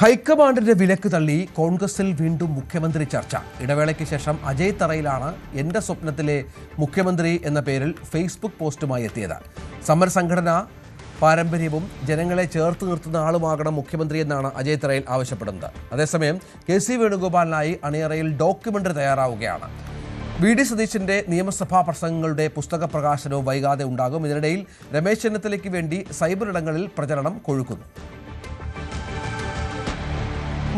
ഹൈക്കമാൻഡിന്റെ വിലക്ക് തള്ളി കോൺഗ്രസിൽ വീണ്ടും മുഖ്യമന്ത്രി ചർച്ച. ഇടവേളയ്ക്ക് ശേഷം അജയ് തറയിലാണ് എന്റെ സ്വപ്നത്തിലെ മുഖ്യമന്ത്രി എന്ന പേരിൽ ഫേസ്ബുക്ക് പോസ്റ്റുമായി എത്തിയത്. സമരസംഘടന പാരമ്പര്യവും ജനങ്ങളെ ചേർത്ത് നിർത്തുന്ന ആളുമാകണം മുഖ്യമന്ത്രി എന്നാണ് അജയ് തറയിൽ ആവശ്യപ്പെടുന്നത്. അതേസമയം KC വേണുഗോപാലിനായി അണിയറയിൽ ഡോക്യുമെന്ററി തയ്യാറാവുകയാണ്. VD സതീശന്റെ നിയമസഭാ പ്രസംഗങ്ങളുടെ പുസ്തക പ്രകാശനവും വൈകാതെ ഉണ്ടാകും. ഇതിനിടയിൽ രമേശ് ചെന്നിത്തലയ്ക്ക് വേണ്ടി സൈബർ ഇടങ്ങളിൽ പ്രചരണം കൊഴുക്കുന്നു.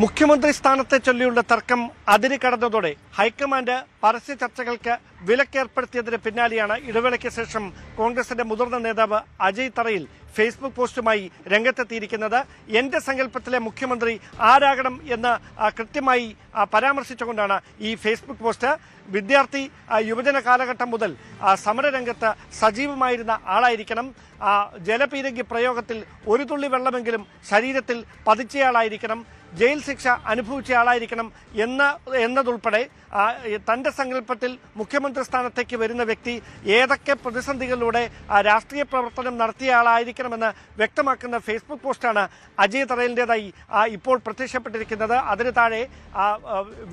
മുഖ്യമന്ത്രി സ്ഥാനത്തെ ചൊല്ലിയുള്ള തർക്കം അതിര് കടന്നതോടെ ഹൈക്കമാൻഡ് പരസ്യ ചർച്ചകൾക്ക് വിലക്കേർപ്പെടുത്തിയതിന് പിന്നാലെയാണ് ഇടവേളയ്ക്ക് ശേഷം കോൺഗ്രസിന്റെ മുതിർന്ന നേതാവ് അജയ് തറയിൽ ഫേസ്ബുക്ക് പോസ്റ്റുമായി രംഗത്തെത്തിയിരിക്കുന്നത്. എന്റെ സങ്കല്പത്തിലെ മുഖ്യമന്ത്രി ആരാകണം എന്ന് കൃത്യമായി പരാമർശിച്ചുകൊണ്ടാണ് ഈ ഫേസ്ബുക്ക് പോസ്റ്റ്. വിദ്യാർത്ഥി യുവജന കാലഘട്ടം മുതൽ സമരരംഗത്ത് സജീവമായിരുന്ന ആളായിരിക്കണം. ജലപീരങ്കി പ്രയോഗത്തിൽ ഒരു തുള്ളി വെള്ളമെങ്കിലും ശരീരത്തിൽ പതിച്ചയാളായിരിക്കണം. ജയിൽ ശിക്ഷ അനുഭവിച്ചയാളായിരിക്കണം എന്നതുൾപ്പെടെ തന്റെ സങ്കല്പത്തിൽ മുഖ്യമന്ത്രി സ്ഥാനത്തേക്ക് വരുന്ന വ്യക്തി ഏതൊക്കെ പ്രതിസന്ധികളിലൂടെ രാഷ്ട്രീയ പ്രവർത്തനം നടത്തിയ ആളായിരിക്കണമെന്ന് വ്യക്തമാക്കുന്ന ഫേസ്ബുക്ക് പോസ്റ്റാണ് അജയ് തറയിലിൻ്റെതായി ഇപ്പോൾ പ്രത്യക്ഷപ്പെട്ടിരിക്കുന്നത്. അതിന് താഴെ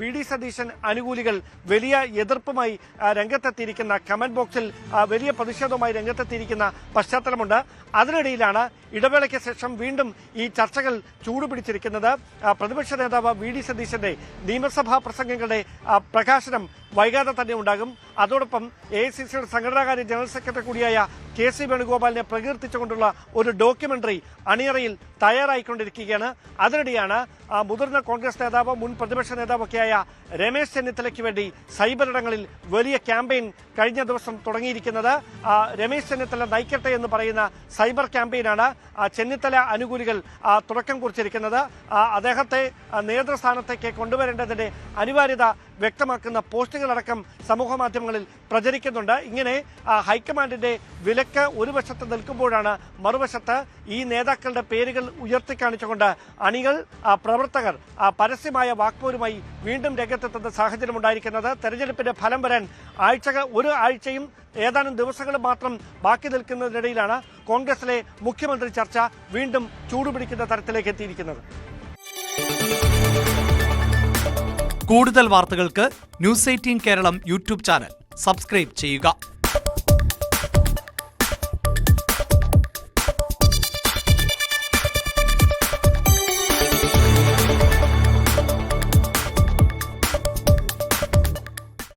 VD സതീശൻ അനുകൂലികൾ വലിയ എതിർപ്പുമായി രംഗത്തെത്തിയിരിക്കുന്ന, കമന്റ് ബോക്സിൽ വലിയ പ്രതിഷേധവുമായി രംഗത്തെത്തിയിരിക്കുന്ന പശ്ചാത്തലമുണ്ട്. അതിനിടയിലാണ് ഇടവേളയ്ക്ക് ശേഷം വീണ്ടും ഈ ചർച്ചകൾ ചൂടുപിടിച്ചിരിക്കുന്നത്. പ്രതിപക്ഷ നേതാവ് VD സതീശന്റെ നിയമസഭാ പ്രസംഗങ്ങളുടെ പ്രകാശനം വൈകാതെ തന്നെ ഉണ്ടാകും. അതോടൊപ്പം AICCയുടെ സംഘടനാകാര്യ ജനറൽ സെക്രട്ടറി കൂടിയായ KC വേണുഗോപാലിനെ പ്രകീർത്തിച്ചുകൊണ്ടുള്ള ഒരു ഡോക്യുമെന്ററി അണിയറയിൽ തയ്യാറായിക്കൊണ്ടിരിക്കുകയാണ്. അതിനിടെയാണ് മുതിർന്ന കോൺഗ്രസ് നേതാവ്, മുൻ പ്രതിപക്ഷ നേതാവൊക്കെയായ രമേശ് ചെന്നിത്തലയ്ക്ക് വേണ്ടി സൈബർ ഇടങ്ങളിൽ വലിയ ക്യാമ്പയിൻ കഴിഞ്ഞ ദിവസം തുടങ്ങിയിരിക്കുന്നത്. രമേശ് ചെന്നിത്തല നയിക്കട്ടെ എന്ന് പറയുന്ന സൈബർ ക്യാമ്പയിനാണ് ചെന്നിത്തല അനുകൂലികൾ തുടക്കം കുറിച്ചിരിക്കുന്നത്. അദ്ദേഹത്തെ നേതൃസ്ഥാനത്തേക്ക് കൊണ്ടുവരേണ്ടതിന്റെ അനിവാര്യത വ്യക്തമാക്കുന്ന പോസ്റ്റുകളടക്കം സമൂഹ മാധ്യമങ്ങളിൽ പ്രചരിക്കുന്നുണ്ട്. ഇങ്ങനെ ഹൈക്കമാൻഡിന്റെ വിലക്ക് ഒരു വശത്ത് നിൽക്കുമ്പോഴാണ് മറുവശത്ത് ഈ നേതാക്കളുടെ പേരുകൾ ഉയർത്തിക്കാണിച്ചുകൊണ്ട് അണികൾ, പ്രവർത്തകർ പരസ്യമായ വാക്പോരുമായി വീണ്ടും രംഗത്തെത്തുന്ന സാഹചര്യം ഉണ്ടായിരിക്കുന്നത്. തെരഞ്ഞെടുപ്പിന്റെ ഫലം വരാൻ ഒരു ആഴ്ചയും ഏതാനും ദിവസങ്ങളും മാത്രം ബാക്കി നിൽക്കുന്നതിനിടയിലാണ് കോൺഗ്രസിലെ മുഖ്യമന്ത്രി ചർച്ച വീണ്ടും ചൂടുപിടിക്കുന്ന തരത്തിലേക്ക് എത്തിയിരിക്കുന്നത്. കൂടുതൽ വാർത്തകൾക്ക് News 18 Keralam YouTube channel subscribe ചെയ്യുക.